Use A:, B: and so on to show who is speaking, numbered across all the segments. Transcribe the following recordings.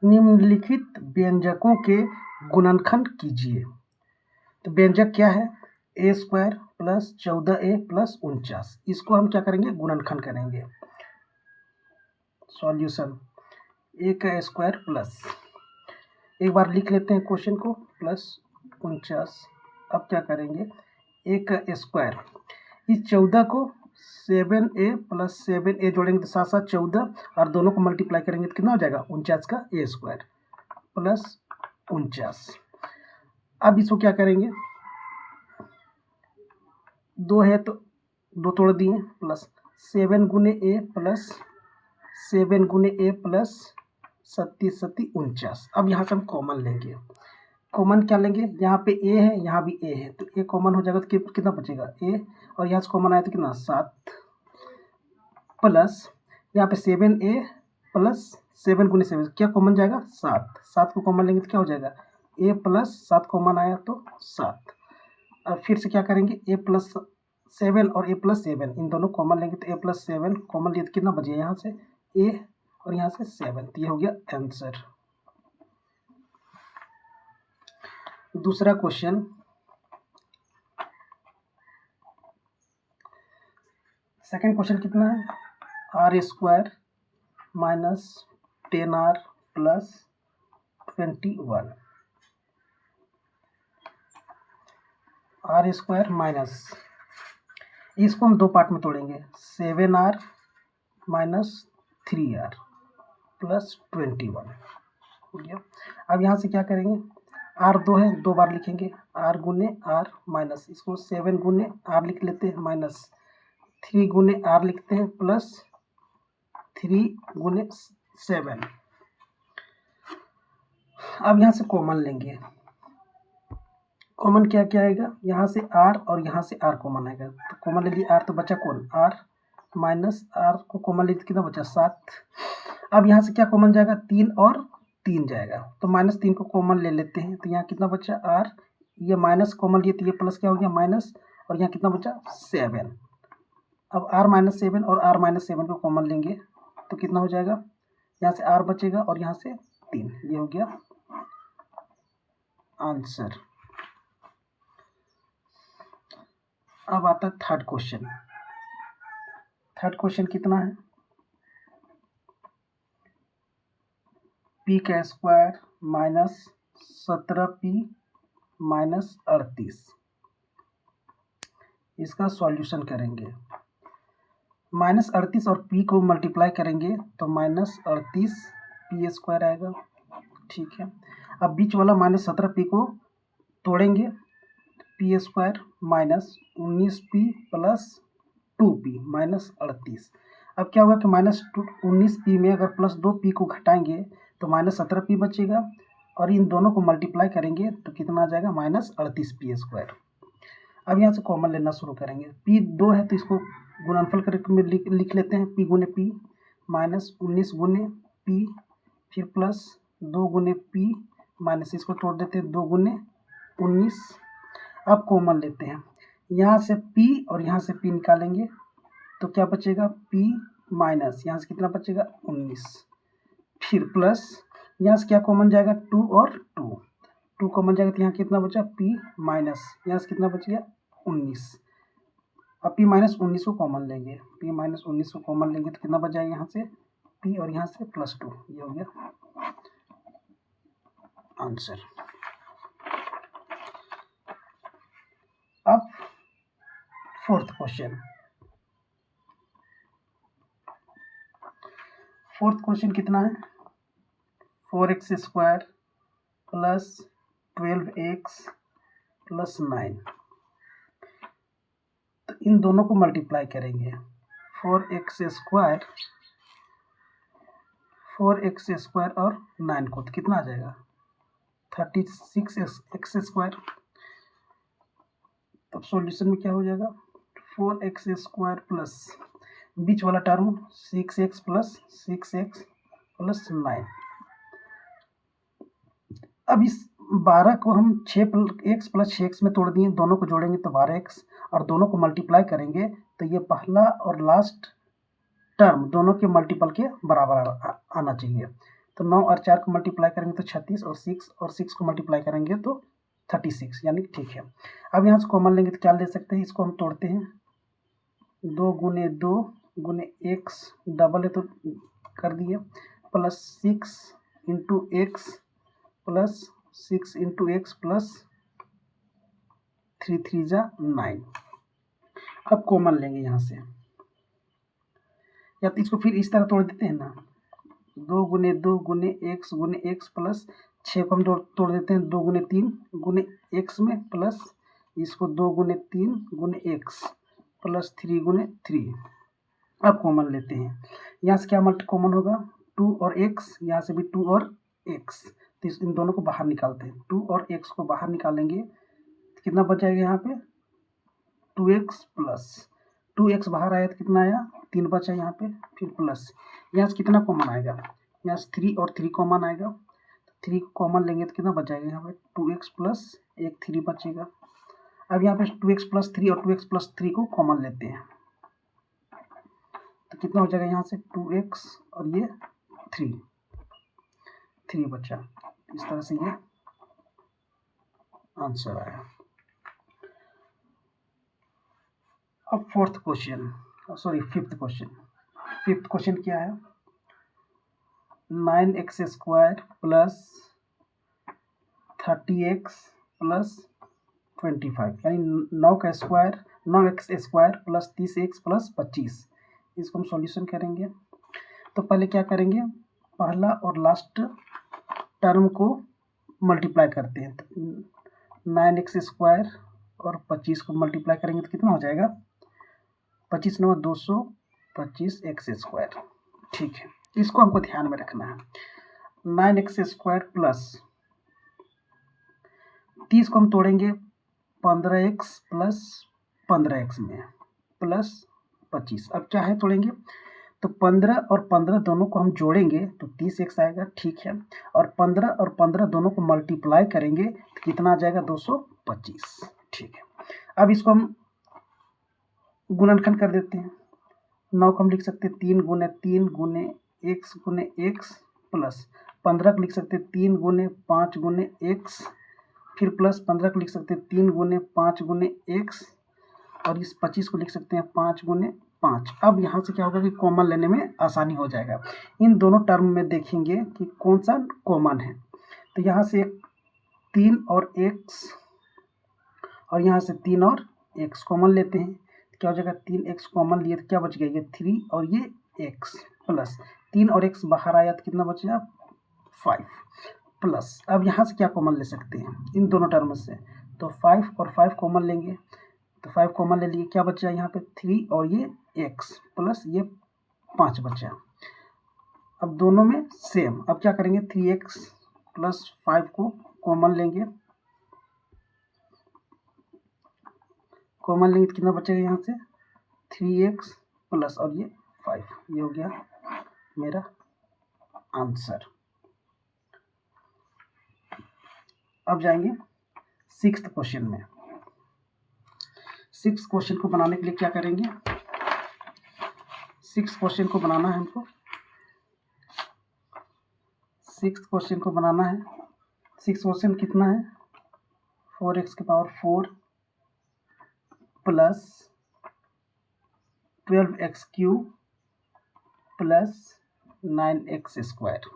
A: निम्नलिखित व्यंजकों के गुणनखंड कीजिए। तो व्यंजक क्या है? ए स्क्वायर प्लस 14a प्लस 49। इसको हम क्या करेंगे? गुणनखंड करेंगे। सॉल्यूशन ए का स्क्वायर प्लस, एक बार लिख लेते हैं क्वेश्चन को, प्लस 49। अब क्या करेंगे? ए का स्क्वायर, इस 14 को 7a प्लस 7a जोड़ेंगे तो 7 14, और दोनों को मल्टीप्लाई करेंगे तो कितना हो जाएगा? 49 का ए स्क्वायर प्लस 49। अब इसको क्या करेंगे? 2 है तो 2 तोड़ दिए, प्लस 7 गुने ए प्लस 7 गुने ए प्लस 37 37 49। अब यहाँ से हम कॉमन लेंगे। कॉमन क्या लेंगे? यहाँ पे ए है, यहाँ भी ए है, तो ए कॉमन हो जाएगा तो कितना बचेगा? ए, और यहाँ से कॉमन आया तो कितना? 7 प्लस यहाँ पे 7a प्लस 7 गुने 7 क्या कॉमन जाएगा? 7। 7 को कॉमन लेंगे तो क्या हो जाएगा? a प्लस 7 कॉमन आया तो 7। अब फिर से क्या करेंगे? a प्लस 7 और a प्लस 7 इन दोनों कॉमन लेंगे तो a प्लस 7 कॉमन लिए तो कितना बचे? यहाँ से a और यहाँ से 7, तो ये हो गया आंसर। दूसरा क्वेश्चन, सेकंड क्वेश्चन कितना है? R square minus 10r plus 21। R square minus, इसको हम दो पार्ट में तोड़ेंगे, 7r माइनस 3r प्लस 21 हो गया। अब यहाँ से क्या करेंगे? r 2 है, 2 बार लिखेंगे, r गुने r माइनस, इसको 7 गुने r लिख लेते हैं, माइनस 3 गुने r लिखते हैं, प्लस 3 गुने 7। अब यहाँ से कॉमन लेंगे। कॉमन क्या क्या आएगा? यहाँ से r और यहाँ से r कॉमन आएगा, तो कॉमन ले लिए r, तो बचा कौन? r माइनस r को कॉमन ले तो कितना बचा? 7। अब यहाँ से क्या कॉमन जाएगा? 3 और 3 जाएगा, तो माइनस 3 को कॉमन ले लेते हैं, तो यहाँ कितना बचा? r, ये माइनस कॉमन लिए तो ये प्लस क्या हो गया? माइनस, और यहाँ कितना बचा? 7। अब r माइनस 7 और r माइनस 7 को कॉमन लेंगे तो कितना हो जाएगा? यहाँ से r बचेगा और यहाँ से 3, ये हो गया आंसर। अब आता है थर्ड क्वेश्चन। थर्ड क्वेश्चन कितना है? p का स्क्वायर माइनस 17p माइनस 38, इसका सॉल्यूशन करेंगे। माइनस 38 और p को मल्टीप्लाई करेंगे तो माइनस 38 p स्क्वायर आएगा, ठीक है। अब बीच वाला माइनस 17p को तोड़ेंगे, p square minus 19p plus 2p minus 38। अब क्या होगा कि माइनस 19p में अगर प्लस 2p को घटाएंगे तो माइनस 17p बचेगा, और इन दोनों को मल्टीप्लाई करेंगे तो कितना आ जाएगा? Minus 38p square. अब यहाँ से कॉमन लेना शुरू करेंगे। p 2 है तो इसको गुणनफल करके लिख लेते हैं, p गुने p माइनस 19 गुने p, फिर प्लस 2 गुने p माइनस, इसको तोड़ देते हैं, 2 गुने 19। अब कॉमन लेते हैं, यहाँ से p और यहाँ से p निकालेंगे तो क्या बचेगा? p माइनस यहाँ से कितना बचेगा? 19, फिर प्लस यहाँ से क्या कॉमन जाएगा? 2 और 2 कॉमन जाएगा तो यहाँ कितना बचा? p माइनस यहाँ से कितना बच गया? 19। अब p माइनस 19 को कॉमन लेंगे, p माइनस 19 को कॉमन लेंगे तो कितना बच जाएगा? यहाँ से p और यहाँ से प्लस 2, ये हो गया आंसर। अब फोर्थ क्वेश्चन। फोर्थ क्वेश्चन कितना है? 4x square plus 12x plus 9, तो इन दोनों को मल्टीप्लाई करेंगे। 4x स्क्वायर और 9 को तो कितना आ जाएगा? 36x square. तब सॉल्यूशन में क्या हो जाएगा? 4x स्क्वायर प्लस बीच वाला term 6x plus 6x plus 9। अब इस 12 को हम 6x प्लस 6x में तोड़ दिए, दोनों को जोड़ेंगे तो 12x, और दोनों को मल्टीप्लाई करेंगे तो ये पहला और लास्ट टर्म दोनों के मल्टीपल के बराबर आना चाहिए। तो 9 और 4 को मल्टीप्लाई करेंगे तो 36 और 6 को मल्टीप्लाई करेंगे तो 36 यानी ठीक है। अब यहाँ से कॉमन लेंगे तो क्या ले सकते हैं, इसको हम तोड़ते हैं। 2 गुने 2 गुने एक्स डबल है तो कर दिए plus 6 into x plus 6 into x plus 3 3 जा 9। अब कॉमन लेंगे यहाँ से, या तो इसको फिर इस तरह तोड़ देते हैं ना, 2 गुने एक्स प्लस 6 को हम तोड़ देते हैं 2 गुने 3 गुने एक्स में प्लस इसको 2 गुने 3 गुने एक्स प्लस 3 गुने 3। अब कॉमन लेते हैं, यहाँ से क्या मल्टी कॉमन होगा 2 और एक्स, यहाँ से भी 2 और एक्स, तो इन दोनों को बाहर निकालते हैं। 2 और एक्स को बाहर निकालेंगे तो कितना बच जाएगा यहाँ पे 2x प्लस 2x बाहर आया तो कितना आया 3 बचा यहाँ पे, फिर प्लस यहाँ से कितना कॉमन आएगा, यहाँ से 3 और 3 कॉमन आएगा, 3 कॉमन लेंगे तो कितना बच जाएगा यहाँ पे 2x प्लस एक 3 बचेगा। अब यहाँ पे 2x प्लस 3 और 2x प्लस 3 को कॉमन लेते हैं तो कितना हो जाएगा यहाँ से 2x और ये 3 बचा। इस तरह से ये आंसर आया। अब फिफ्थ क्वेश्चन क्या है, 9x square plus 30x plus 25 यानी 9x square plus 30x plus 25, इसको हम सॉल्यूशन करेंगे। तो पहले क्या करेंगे, पहला और लास्ट टर्म को मल्टीप्लाई करते हैं। तो 9x स्क्वायर और 25 को मल्टीप्लाई करेंगे तो कितना हो जाएगा 25 9 225 एक्स स्क्वायर। ठीक है, इसको हमको ध्यान में रखना है। 9x स्क्वायर प्लस 30 को हम तोड़ेंगे 15x प्लस 15x में प्लस 25। अब क्या है तोड़ेंगे तो 15 और 15 दोनों को हम जोड़ेंगे तो 30x आएगा। ठीक है, और 15 और 15 दोनों को मल्टीप्लाई करेंगे तो कितना आ जाएगा 225। ठीक है, अब इसको हम गुणनखंड कर देते हैं। 9 को हम लिख सकते हैं 3 गुने एक्स प्लस 15 को लिख सकते हैं 3 गुने 5 गुने एक्स, फिर प्लस 15 को लिख सकते हैं 3 गुने 5 गुने एक्स, और इस 25 को लिख सकते हैं 5 गुने 5। अब यहाँ से क्या होगा कि कॉमन लेने में आसानी हो जाएगा। इन दोनों टर्म में देखेंगे कि कौन सा कॉमन है। तो यहाँ से 3 और एक्स और यहाँ से 3 और एक्स कॉमन लेते हैं, क्या हो जाएगा 3x कॉमन लिए तो क्या बच गया ये 3 और ये x प्लस 3 और x बाहर आया तो कितना बचेगा 5 प्लस। अब यहाँ से क्या कॉमन ले सकते हैं इन दोनों टर्म से, तो 5 और 5 कॉमन लेंगे तो 5 कॉमन ले लिए, क्या बचा यहाँ पे 3 और ये x प्लस ये 5 बचा। अब दोनों में सेम, अब क्या करेंगे 3x प्लस 5 को कॉमन लेंगे, कॉमन लेंगे तो कितना बचेगा यहाँ से 3x प्लस और ये 5, ये हो गया मेरा आंसर। अब जाएंगे सिक्स्थ क्वेश्चन में। सिक्स्थ क्वेश्चन को बनाने के लिए क्या करेंगे, सिक्स्थ क्वेश्चन को बनाना है हमको, सिक्स्थ क्वेश्चन को बनाना है। सिक्स्थ क्वेश्चन कितना है 4x की power 4 plus 12x cube plus 9x square.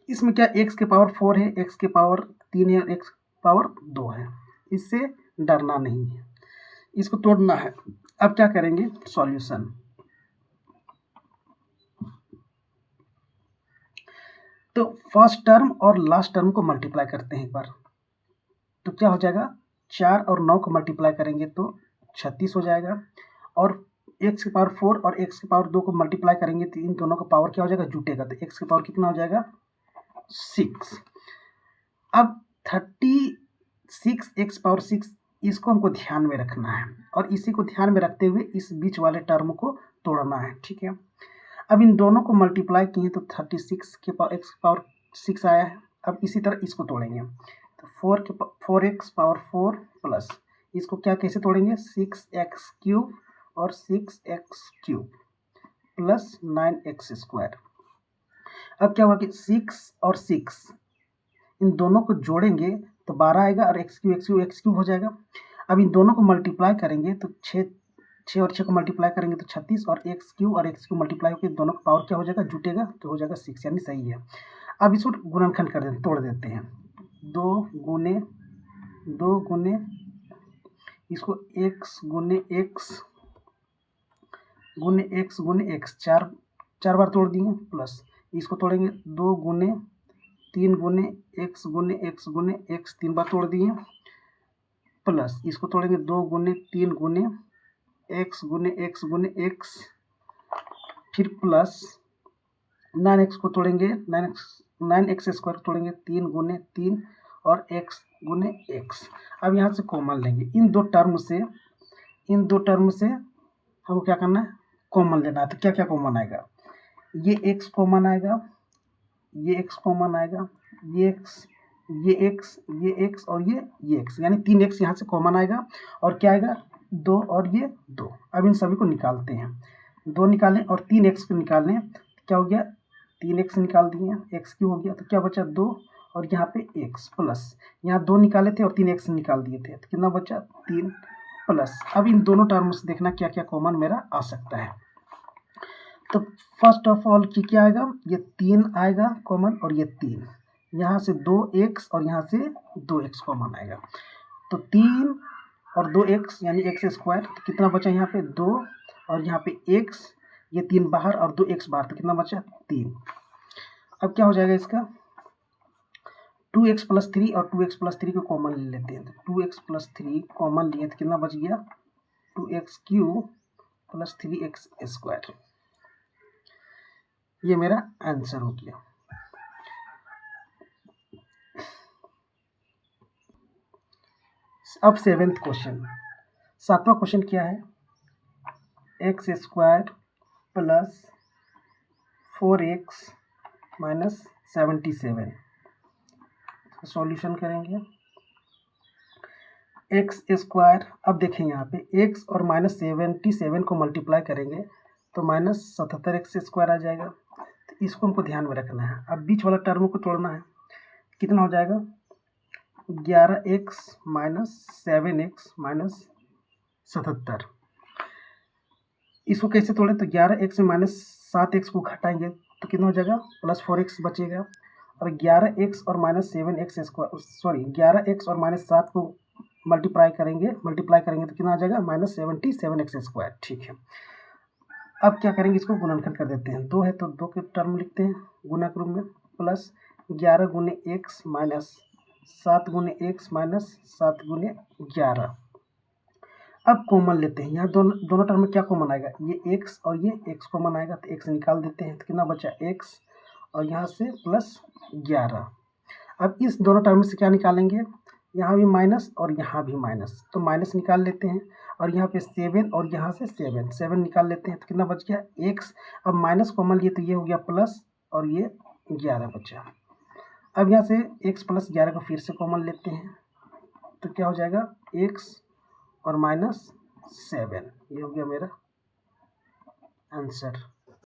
A: इसमें क्या x के पावर 4 है, x के पावर 3 है और x पावर 2 है, इससे डरना नहीं है, इसको तोड़ना है। अब क्या करेंगे सॉल्यूशन, तो फर्स्ट टर्म और लास्ट टर्म को मल्टीप्लाई करते हैं एक बार, तो क्या हो जाएगा 4 और 9 को मल्टीप्लाई करेंगे तो 36 हो जाएगा, और x की पावर 4 और x की पावर 2 को मल्टीप्लाई करेंगे तो इन दोनों का पावर क्या हो जाएगा जुटेगा, तो x की पावर कितना हो जाएगा 6। अब 36x पावर 6 इसको हमको ध्यान में रखना है और इसी को ध्यान में रखते हुए इस बीच वाले टर्म को तोड़ना है। ठीक है, अब इन दोनों को मल्टीप्लाई किए तो 36 के पावर x की पावर 6 आया है। अब इसी तरह इसको तोड़ेंगे तो 4x पावर 4 प्लस इसको क्या कैसे तोड़ेंगे 6x क्यूब और 6x cube plus 9x square. अब क्या हुआ कि 6 और 6 इन दोनों को जोड़ेंगे तो 12 आएगा और एक्स क्यूब हो जाएगा। अब इन दोनों को मल्टीप्लाई करेंगे तो 6 और 6 को मल्टीप्लाई करेंगे तो 36 और एक्स क्यूब मल्टीप्लाई होकर दोनों का पावर क्या हो जाएगा, जुटेगा तो हो जाएगा 6, यानी सही है। अब इसको गुणनखंड कर देते, तोड़ देते हैं। 2 गुने इसको x गुने x चार बार तोड़ दिए, प्लस इसको तोड़ेंगे 2 गुने 3 गुने x 3 बार तोड़ दिए, प्लस इसको तोड़ेंगे 2 गुने 3 गुने x फिर प्लस 9x को तोड़ेंगे 9x स्क्वायर तोड़ेंगे 3 गुने 3 और x गुने x। अब यहाँ से कॉमन लेंगे इन दो टर्म से हमको क्या करना है, कॉमन लेना है। तो क्या क्या कॉमन आएगा, ये x कॉमन आएगा, ये x कॉमन आएगा, ये x और ये x, यानी 3x यहाँ से कॉमन आएगा और क्या आएगा 2 और ये 2। अब इन सभी को निकालते हैं, 2 निकालें और 3x को निकालें, क्या हो गया 3x निकाल दिए, x क्यूब हो गया, तो क्या बचा 2 और यहाँ पे x प्लस यहाँ 2 निकाले थे और 3x निकाल दिए थे, तो कितना बचा 3 प्लस। अब इन दोनों टर्म से देखना क्या क्या कॉमन मेरा आ सकता है। तो फर्स्ट ऑफ ऑल क्या आएगा, ये 3 आएगा कॉमन और ये 3, यहाँ से 2x और यहाँ से 2x कॉमन आएगा, तो 3 और 2x यानी x स्क्वायर, तो कितना बचा यहाँ पे 2 और यहाँ पे x, ये 3 बाहर और 2x बाहर, तो कितना बचा 3। अब क्या हो जाएगा इसका 2x प्लस 3 और 2x प्लस 3 को कॉमन ले लेते हैं, तो 2x प्लस 3 कॉमन लिए तो कितना बच गया 2x cube plus 3x square. ये मेरा आंसर हो गया। अब 7वां क्वेश्चन, 7वां क्वेश्चन क्या है, x square plus 4x minus 77। Solution करेंगे एक्स स्क्वायर, अब देखें यहाँ पे x और माइनस 77 को मल्टीप्लाई करेंगे तो माइनस 77x स्क्वायर आ जाएगा, तो इसको हमको ध्यान में रखना है। अब बीच वाला टर्म को तोड़ना है, कितना हो जाएगा 11x माइनस 7x माइनस 77। इसको कैसे तोड़ें, तो 11x में माइनस 7x को घटाएंगे तो कितना हो जाएगा प्लस 4x बचेगा, और 11x और माइनस 7x स्क्वायर 11x और माइनस 7 को मल्टीप्लाई करेंगे तो कितना आ जाएगा माइनस 77x स्क्वायर। ठीक है, अब क्या करेंगे, इसको गुणनखंड कर देते हैं, 2 है तो 2 के टर्म लिखते हैं गुणा के रूप में, प्लस 11 गुने x माइनस 7 गुने x माइनस 7 गुने 11। अब कॉमन लेते हैं, यहाँ दोनों टर्म में क्या कॉमन आएगा, ये x और ये x कॉमन आएगा, तो x निकाल देते हैं, तो कितना बचा x और यहाँ से प्लस 11। अब इस दोनों टर्म से क्या निकालेंगे, यहाँ भी माइनस और यहाँ भी माइनस, तो माइनस निकाल लेते हैं, और यहाँ पे 7 और यहाँ से 7 निकाल लेते हैं, तो कितना बच गया x। अब माइनस कॉमन लिए तो ये हो गया प्लस और ये 11 बचा। अब यहाँ से x प्लस 11 को फिर से कॉमन लेते हैं, तो क्या हो जाएगा x और माइनस 7, ये हो गया मेरा आंसर।